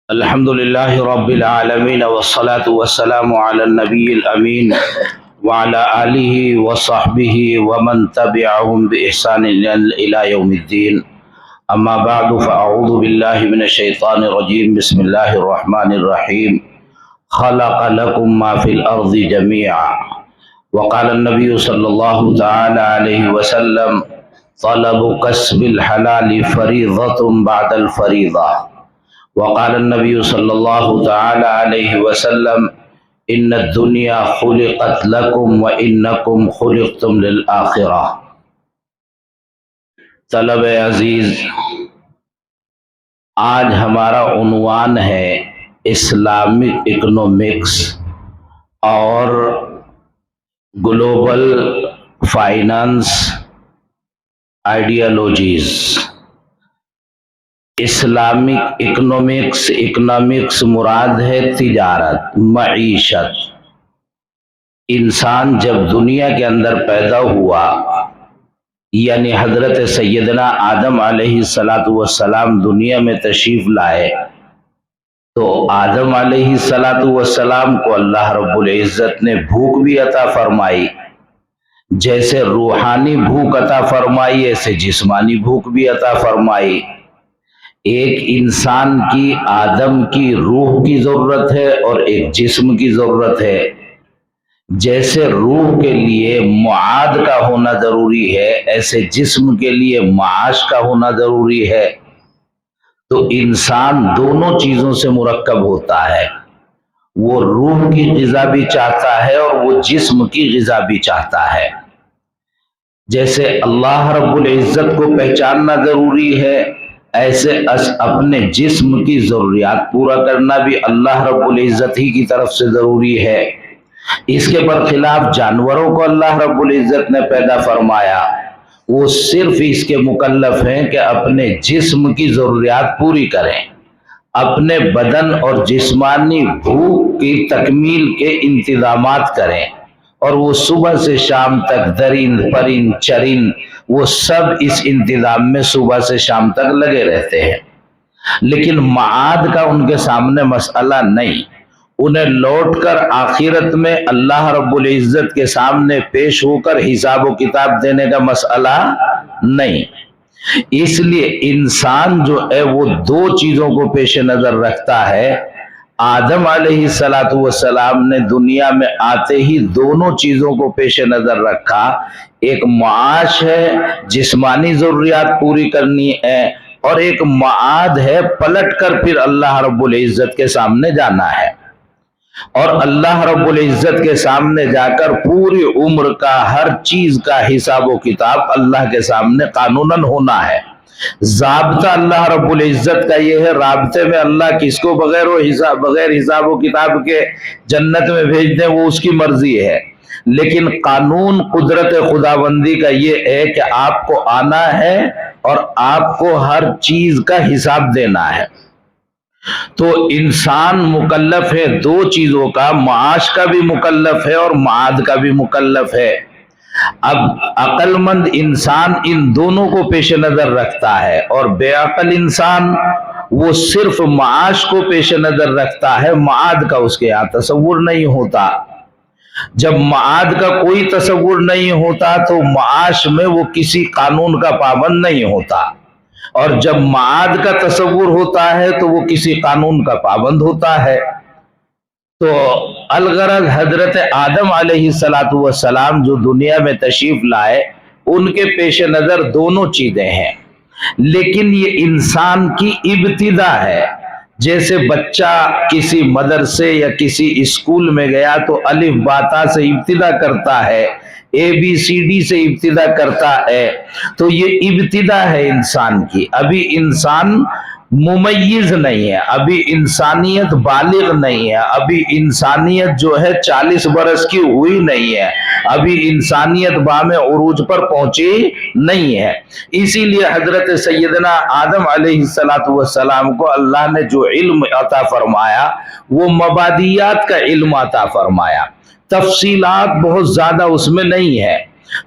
الحمد لله رب العالمين والصلاة والسلام على النبي الأمين وعلى آله وصحبه ومن تبعهم بإحسان إلى يوم الدين. أما بعد فأعوذ بالله من الشيطان الرجيم. بسم الله الرحمن الرحيم. خلق لكم ما في الأرض جميعا. وقال النبي صلى الله تعالى عليه وسلم: طلب كسب الحلال فريضة بعد الفريضة. وقال النبي صلی اللہ تعالی علیہ وسلم: ان الدنیا خلقت لکم وانکم خلقتم للآخرہ. طلب عزیز، آج ہمارا عنوان ہے اسلامک اکنامکس اور global finance ideologies. Islamic economics مراد ہے تجارت، معیشت. انسان جب دنیا کے اندر پیدا ہوا، یعنی حضرت سیدنا آدم علیہ السلام دنیا میں تشریف لائے، تو آدم علیہ السلام کو اللہ رب العزت نے بھوک بھی عطا فرمائی. جیسے روحانی بھوک عطا فرمائی، ایسے جسمانی بھوک بھی عطا فرمائی. ایک انسان کی، آدم کی روح کی ضرورت ہے اور ایک جسم کی ضرورت ہے. جیسے روح کے لیے معاد کا ہونا ضروری ہے، ایسے جسم کے لیے معاش کا ہونا ضروری ہے. تو انسان دونوں چیزوں سے مرکب ہوتا ہے. وہ روح کی غذا بھی چاہتا ہے اور وہ جسم کی غذا بھی چاہتا ہے. جیسے اللہ رب العزت کو پہچاننا ضروری ہے، ایسے اپنے جسم کی ضروریات پورا کرنا بھی اللہ رب العزت ہی کی طرف سے ضروری ہے. اس کے برخلاف جانوروں کو اللہ رب العزت نے پیدا فرمایا، وہ صرف اس کے مکلف ہیں کہ اپنے جسم کی ضروریات پوری کریں، اپنے بدن اور جسمانی بھوک کی تکمیل کے انتظامات کریں، اور وہ صبح سے شام تک درین پرین چرین وہ سب اس انتظام میں صبح سے شام تک لگے رہتے ہیں. لیکن معاد کا ان کے سامنے مسئلہ نہیں. انہیں لوٹ کر آخرت میں اللہ رب العزت کے سامنے پیش ہو کر حساب و کتاب دینے کا مسئلہ نہیں. اس لیے انسان جو ہے وہ دو چیزوں کو پیش نظر رکھتا ہے. آدم علیہ السلام نے دنیا میں آتے ہی دونوں چیزوں کو پیش نظر رکھا. ایک معاش ہے، جسمانی ضروریات پوری کرنی ہے، اور ایک معاد ہے، پلٹ کر پھر اللہ رب العزت کے سامنے جانا ہے. اور اللہ رب العزت کے سامنے جا کر پوری عمر کا ہر چیز کا حساب و کتاب اللہ کے سامنے قانوناً ہونا ہے. ضابطہ اللہ رب العزت کا یہ ہے، رابطے میں اللہ کس کو بغیر حساب و کتاب کے جنت میں بھیج دیں وہ اس کی مرضی ہے. لیکن قانون قدرت خداوندی کا یہ ہے کہ آپ کو آنا ہے اور آپ کو ہر چیز کا حساب دینا ہے. تو انسان مکلف ہے دو چیزوں کا، معاش کا بھی مکلف ہے اور معاد کا بھی مکلف ہے. اب عقل مند انسان ان دونوں کو پیش نظر رکھتا ہے، اور بے عقل انسان وہ صرف معاش کو پیش نظر رکھتا ہے، معاد کا اس کے یہاں تصور نہیں ہوتا. جب معاد کا کوئی تصور نہیں ہوتا تو معاش میں وہ کسی قانون کا پابند نہیں ہوتا، اور جب معاد کا تصور ہوتا ہے تو وہ کسی قانون کا پابند ہوتا ہے. تو الغرض حضرت آدم علیہ السلام جو دنیا میں تشریف لائے، ان کے پیش نظر دونوں چیزیں ہیں. لیکن یہ انسان کی ابتدا ہے. جیسے بچہ کسی مدرسے یا کسی اسکول میں گیا تو الف با تا سے ابتدا کرتا ہے، اے بی سی ڈی سے ابتدا کرتا ہے. تو یہ ابتدا ہے انسان کی. ابھی انسان ممیز نہیں ہے، ابھی انسانیت بالغ نہیں ہے، ابھی انسانیت جو ہے 40 برس کی ہوئی نہیں ہے، ابھی انسانیت بام عروج پر پہنچی نہیں ہے. اسی لیے حضرت سیدنا آدم علیہ السلام کو اللہ نے جو علم عطا فرمایا وہ مبادیات کا علم عطا فرمایا. تفصیلات بہت زیادہ اس میں نہیں ہے.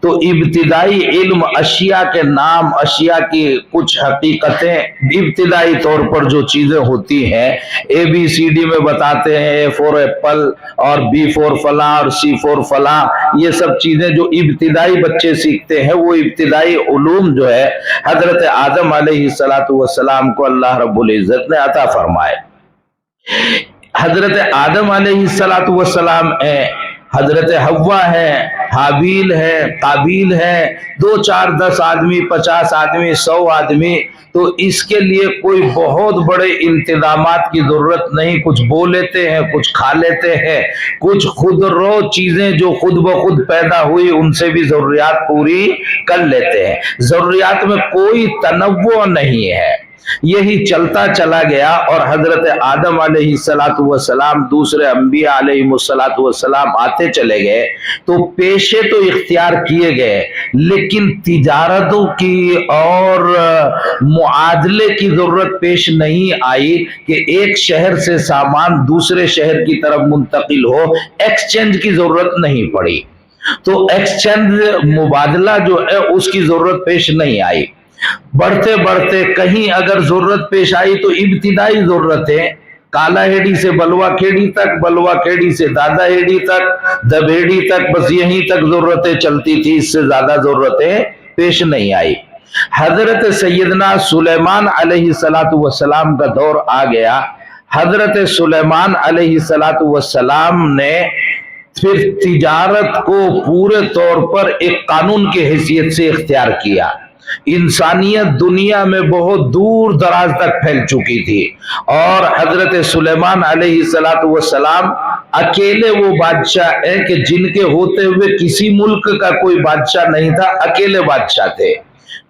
تو ابتدائی علم اشیاء کے نام، اشیاء کی کچھ حقیقتیں ابتدائی طور پر جو چیزیں ہوتی ہیں اے بی سی ڈی میں بتاتے ہیں، اے فور ایپل اور بی فور فلاں اور سی فور فلاں، یہ سب چیزیں جو ابتدائی بچے سیکھتے ہیں، وہ ابتدائی علوم جو ہے حضرت آدم علیہ السلام کو اللہ رب العزت نے عطا فرمائے۔ حضرت آدم علیہ السلام حضرت حوا ہے، حابیل ہے، قابیل ہے، 2 4 10 آدمی، 50 آدمی، 100 آدمی، تو اس کے لیے کوئی بہت بڑے انتظامات کی ضرورت نہیں، کچھ بو لیتے ہیں، کچھ کھا لیتے ہیں، کچھ خود رو چیزیں جو خود بخود پیدا ہوئی ان سے بھی ضروریات پوری کر لیتے ہیں، ضروریات میں کوئی تنوع نہیں ہے، یہی چلتا چلا گیا۔ اور حضرت آدم علیہ السلام دوسرے انبیاء علیہ السلام آتے چلے گئے، تو پیشے تو اختیار کیے گئے، لیکن تجارتوں کی اور معادلے کی ضرورت پیش نہیں آئی کہ ایک شہر سے سامان دوسرے شہر کی طرف منتقل ہو، ایکسچینج کی ضرورت نہیں پڑی، تو ایکسچینج مبادلہ جو ہے اس کی ضرورت پیش نہیں آئی۔ بڑھتے بڑھتے کہیں اگر ضرورت پیش آئی تو ابتدائی ضرورتیں، کالا ہیڑی سے بلوا کھیڑی تک، بلوا کھیڑی سے دادا ہیڑی تک، دبیڑی تک، بس یہیں تک ضرورتیں چلتی تھی، اس سے زیادہ ضرورتیں پیش نہیں آئی۔ حضرت سیدنا سلیمان علیہ السلام کا دور آ گیا، حضرت سلیمان علیہ السلام نے پھر تجارت کو پورے طور پر ایک قانون کی حیثیت سے اختیار کیا۔ انسانیت دنیا میں بہت دور دراز تک پھیل چکی تھی، اور حضرت سلیمان علیہ السلام اکیلے وہ بادشاہ ہیں کہ جن کے ہوتے ہوئے کسی ملک کا کوئی بادشاہ نہیں تھا، اکیلے بادشاہ تھے۔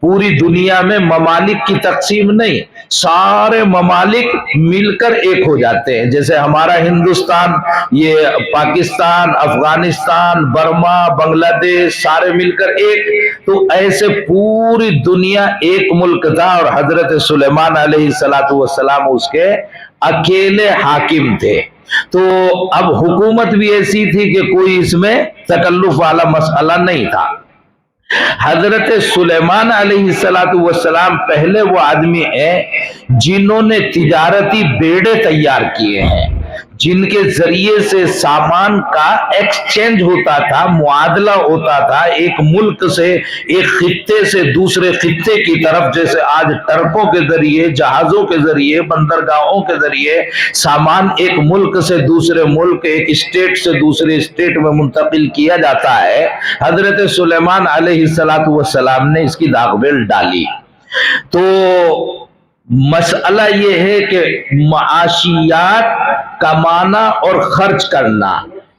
پوری دنیا میں ممالک کی تقسیم نہیں، سارے ممالک مل کر ایک ہو جاتے ہیں، جیسے ہمارا ہندوستان، یہ پاکستان، افغانستان، برما، بنگلہ دیش، سارے مل کر ایک، تو ایسے پوری دنیا ایک ملک تھا، اور حضرت سلیمان علیہ السلام اس کے اکیلے حاکم تھے۔ تو اب حکومت بھی ایسی تھی کہ کوئی اس میں تکلف والا مسئلہ نہیں تھا۔ حضرت سلیمان علیہ السلام پہلے وہ آدمی ہیں جنہوں نے تجارتی بیڑے تیار کیے ہیں، جن کے ذریعے سے سامان کا ایکسچینج ہوتا تھا، معادلہ ہوتا تھا، ایک ملک سے، ایک خطے سے دوسرے خطے کی طرف، جیسے آج ٹرکوں کے ذریعے، جہازوں کے ذریعے، بندرگاہوں کے ذریعے سامان ایک ملک سے دوسرے ملک، ایک اسٹیٹ سے دوسرے اسٹیٹ میں منتقل کیا جاتا ہے۔ حضرت سلیمان علیہ السلام نے اس کی داغ بیل ڈالی۔ تو مسئلہ یہ ہے کہ معاشیات کمانا اور خرچ کرنا،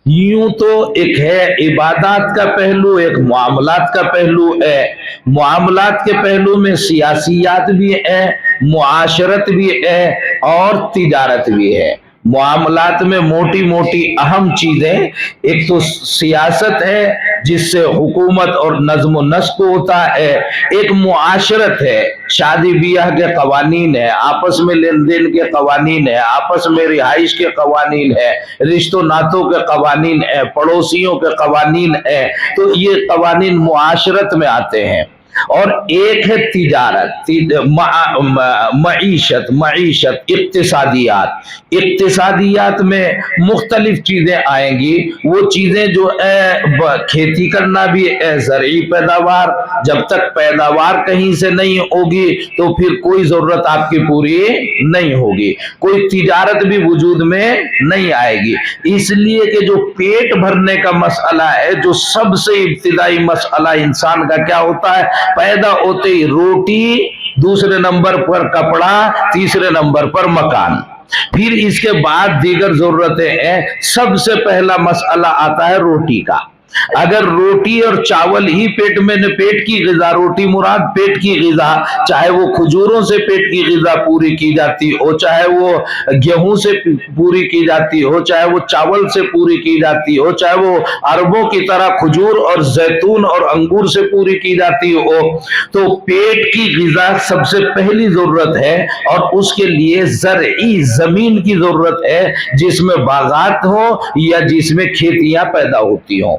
یوں تو ایک ہے عبادات کا پہلو، ایک معاملات کا پہلو ہے۔ معاملات کے پہلو میں سیاسیات بھی ہے، معاشرت بھی ہے، اور تجارت بھی ہے۔ معاملات میں موٹی موٹی اہم چیزیں، ایک تو سیاست ہے جس سے حکومت اور نظم و نسق ہوتا ہے، ایک معاشرت ہے، شادی بیاہ کے قوانین ہے، آپس میں لین دین کے قوانین ہے، آپس میں رہائش کے قوانین ہے، رشتوں ناتوں کے قوانین ہے، پڑوسیوں کے قوانین ہے، تو یہ قوانین معاشرت میں آتے ہیں۔ اور ایک ہے تجارت، معیشت، اقتصادیات میں مختلف چیزیں آئیں گی، وہ چیزیں جو کھیتی کرنا بھی ہے، زرعی پیداوار، جب تک پیداوار کہیں سے نہیں ہوگی تو پھر کوئی ضرورت آپ کی پوری نہیں ہوگی، کوئی تجارت بھی وجود میں نہیں آئے گی۔ اس لیے کہ جو پیٹ بھرنے کا مسئلہ ہے، جو سب سے ابتدائی مسئلہ انسان کا کیا ہوتا ہے، پیدا ہوتے ہی روٹی، دوسرے نمبر پر کپڑا، تیسرے نمبر پر مکان، پھر اس کے بعد دیگر ضرورتیں ہیں، سب سے پہلا مسئلہ آتا ہے روٹی کا۔ اگر روٹی اور چاول ہی پیٹ کی غذا، روٹی مراد پیٹ کی غذا، چاہے وہ کھجوروں سے پیٹ کی غذا پوری کی جاتی ہو، چاہے وہ گیہوں سے پوری کی جاتی ہو، چاہے وہ چاول سے پوری کی جاتی ہو، چاہے وہ عربوں کی طرح کھجور اور زیتون اور انگور سے پوری کی جاتی ہو، تو پیٹ کی غذا سب سے پہلی ضرورت ہے، اور اس کے لیے زرعی زمین کی ضرورت ہے، جس میں باغات ہو یا جس میں کھیتیاں پیدا ہوتی ہوں۔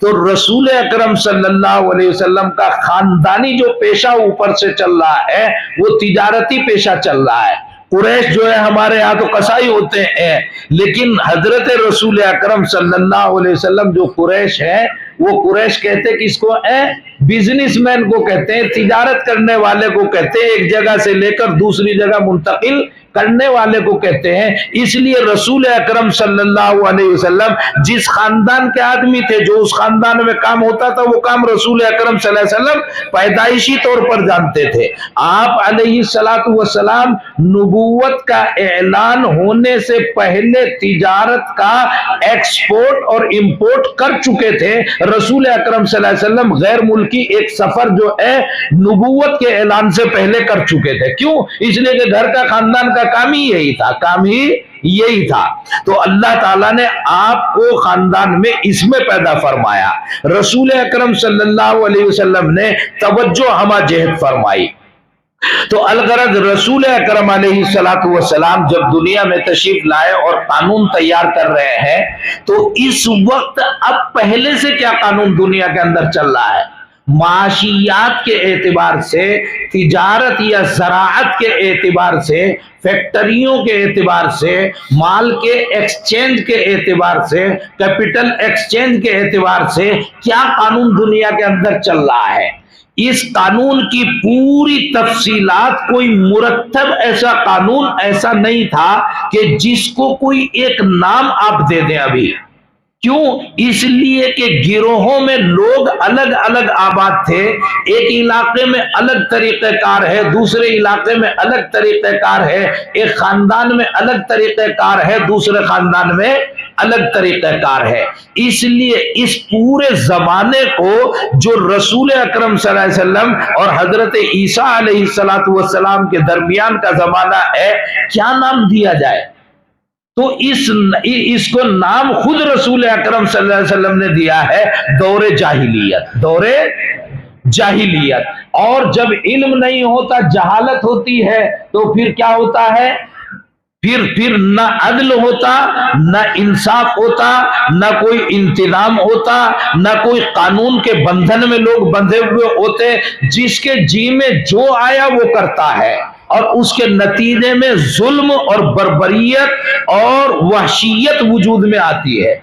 تو رسول اکرم صلی اللہ علیہ وسلم کا خاندانی جو پیشہ اوپر سے چل رہا ہے وہ تجارتی پیشہ چل رہا ہے۔ قریش جو ہے ہمارے ہاں تو قصائی ہوتے ہیں، لیکن حضرت رسول اکرم صلی اللہ علیہ وسلم جو قریش ہے وہ قریش کہتے کس کو ہے؟ بزنس مین کو کہتے ہیں، تجارت کرنے والے کو کہتے ہیں، ایک جگہ سے لے کر دوسری جگہ منتقل کرنے والے کو کہتے ہیں۔ اس لیے رسول اکرم صلی اللہ علیہ وسلم جس خاندان کے آدمی تھے، جو اس خاندان میں کام ہوتا تھا وہ کام رسول اکرم صلی اللہ علیہ وسلم پیدائشی طور پر جانتے تھے۔ آپ علیہ الصلوۃ والسلام نبوت کا اعلان ہونے سے پہلے تجارت کا ایکسپورٹ اور امپورٹ کر چکے تھے۔ رسول اکرم صلی اللہ علیہ وسلم غیر ملکی ایک سفر جو ہے نبوت کے اعلان سے پہلے کر چکے تھے۔ کیوں؟ اس لیے کہ گھر کا خاندان کا کام ہی یہی تھا۔ تو اللہ تعالیٰ نے آپ کو خاندان میں اس میں پیدا فرمایا۔ رسول اکرم صلی اللہ علیہ وسلم نے توجہ ہمہ جہت فرمائی۔ تو الغرض رسول اکرم علیہ الصلوۃ والسلام جب دنیا میں تشریف لائے اور قانون تیار کر رہے ہیں تو اس وقت اب پہلے سے کیا قانون دنیا کے اندر چل رہا ہے؟ معاشیات کے اعتبار سے، تجارت یا زراعت کے اعتبار سے، فیکٹریوں کے اعتبار سے، مال کے ایکسچینج کے اعتبار سے، کیپٹل ایکسچینج کے اعتبار سے کیا قانون دنیا کے اندر چل رہا ہے؟ اس قانون کی پوری تفصیلات، کوئی مرتب ایسا قانون ایسا نہیں تھا کہ جس کو کوئی ایک نام آپ دے دیں ابھی۔ کیوں؟ اس لیے کہ گروہوں میں لوگ الگ الگ آباد تھے، ایک علاقے میں الگ طریقہ کار ہے، دوسرے علاقے میں الگ طریقہ کار ہے، ایک خاندان میں الگ طریقہ کار ہے، دوسرے خاندان میں الگ طریقہ کار ہے۔ اس لیے اس پورے زمانے کو جو رسول اکرم صلی اللہ علیہ وسلم اور حضرت عیسیٰ علیہ السلام کے درمیان کا زمانہ ہے، کیا نام دیا جائے؟ تو اس کو نام خود رسول اکرم صلی اللہ علیہ وسلم نے دیا ہے دور جاہلیت۔ اور جب علم نہیں ہوتا، جہالت ہوتی ہے، تو پھر کیا ہوتا ہے؟ پھر نہ عدل ہوتا، نہ انصاف ہوتا، نہ کوئی انتظام ہوتا، نہ کوئی قانون کے بندھن میں لوگ بندھے ہوئے ہوتے۔ جس کے جی میں جو آیا وہ کرتا ہے، اور اس کے نتیجے میں ظلم اور بربریت اور وحشیت وجود میں آتی ہے۔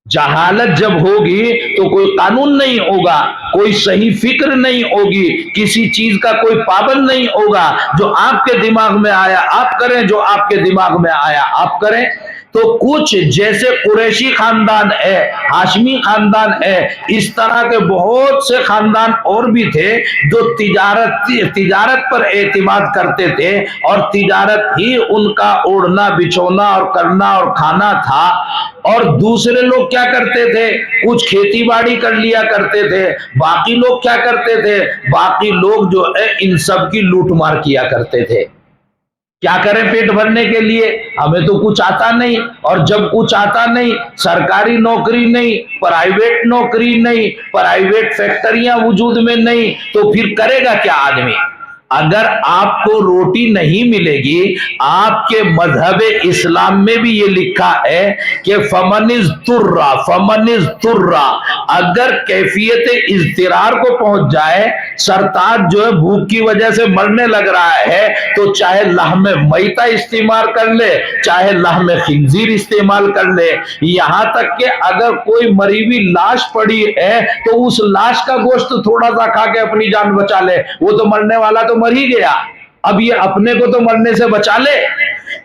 جہالت جب ہوگی تو کوئی قانون نہیں ہوگا، کوئی صحیح فکر نہیں ہوگی، کسی چیز کا کوئی پابند نہیں ہوگا۔ جو آپ کے دماغ میں آیا آپ کریں، جو آپ کے دماغ میں آیا آپ کریں۔ تو کچھ جیسے قریشی خاندان ہے، ہاشمی خاندان ہے، اس طرح کے بہت سے خاندان اور بھی تھے جو تجارت پر اعتماد کرتے تھے، اور تجارت ہی ان کا اوڑھنا بچھونا اور کرنا اور کھانا تھا۔ اور دوسرے لوگ کیا کرتے تھے؟ کچھ کھیتی باڑی کر لیا کرتے تھے۔ باقی لوگ کیا کرتے تھے؟ باقی لوگ جو ہے ان سب کی لوٹ مار کیا کرتے تھے۔ کیا کریں پیٹ بھرنے کے لیے؟ ہمیں تو کچھ آتا نہیں، اور جب کچھ آتا نہیں، سرکاری نوکری نہیں، پرائیویٹ نوکری نہیں، پرائیویٹ فیکٹریاں وجود میں نہیں، تو پھر کرے گا کیا آدمی؟ اگر آپ کو روٹی نہیں ملے گی، آپ کے مذہب اسلام میں بھی یہ لکھا ہے کہ فمن اضطر، اگر کیفیت اضطرار کو پہنچ جائے، سرتاج جو ہے بھوک کی وجہ سے مرنے لگ رہا ہے، تو چاہے لحم میتہ استعمال کر لے، چاہے لحم خنزیر استعمال کر لے، یہاں تک کہ اگر کوئی مری ہوئی لاش پڑی ہے تو اس لاش کا گوشت تھوڑا سا کھا کے اپنی جان بچا لے، وہ تو مرنے والا تو مر ہی گیا، اب یہ اپنے کو تو مرنے سے بچا لے۔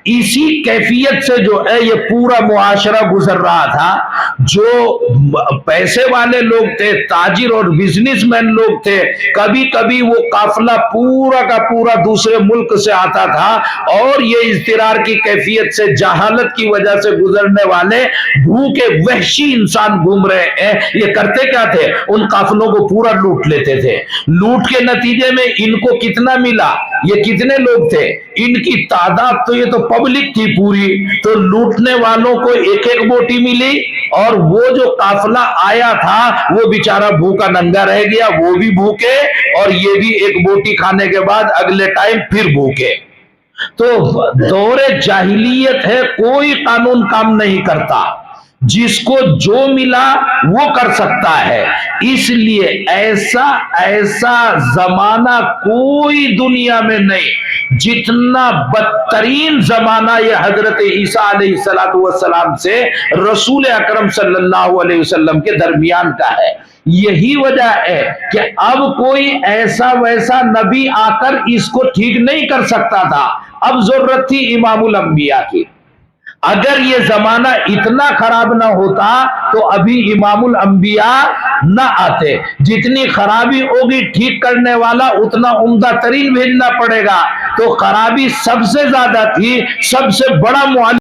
اسی کیفیت سے جو ہے یہ پورا معاشرہ گزر رہا تھا۔ جو پیسے والے لوگ تھے، تاجر اور بزنس مین لوگ تھے، کبھی کبھی وہ قافلہ پورا کا پورا دوسرے ملک سے آتا تھا، اور یہ اضطرار کی کیفیت سے جہالت کی وجہ سے گزرنے والے بھوکے وحشی انسان گھوم رہے ہیں، یہ کرتے کیا تھے؟ ان قافلوں کو پورا لوٹ لیتے تھے۔ لوٹ کے نتیجے میں ان کو کتنا ملا؟ یہ کتنے لوگ تھے؟ ان کی تعداد تو یہ تو پبلک تھی پوری، تو لوٹنے والوں کو ایک ایک بوٹی ملی، اور وہ جو قافلہ آیا تھا وہ بیچارہ بھوکا ننگا رہ گیا، وہ بھی بھوکے، اور یہ بھی ایک بوٹی کھانے کے بعد اگلے ٹائم پھر بھوکے۔ تو دور جاہلیت ہے، کوئی قانون کام نہیں کرتا۔ جس کو جو ملا وہ کر سکتا ہے. اس لیے ایسا زمانہ کوئی دنیا میں نہیں جتنا بدترین زمانہ یہ حضرت عیسیٰ علیہ السلام سے رسول اکرم صلی اللہ علیہ وسلم کے درمیان کا ہے. یہی وجہ ہے کہ اب کوئی ایسا ویسا نبی آ کر اس کو ٹھیک نہیں کر سکتا تھا. اب ضرورت تھی امام الانبیاء کی. اگر یہ زمانہ اتنا خراب نہ ہوتا تو ابھی امام الانبیاء نہ آتے. جتنی خرابی ہوگی ٹھیک کرنے والا اتنا عمدہ ترین بھیجنا پڑے گا. تو خرابی سب سے زیادہ تھی. سب سے بڑا معلم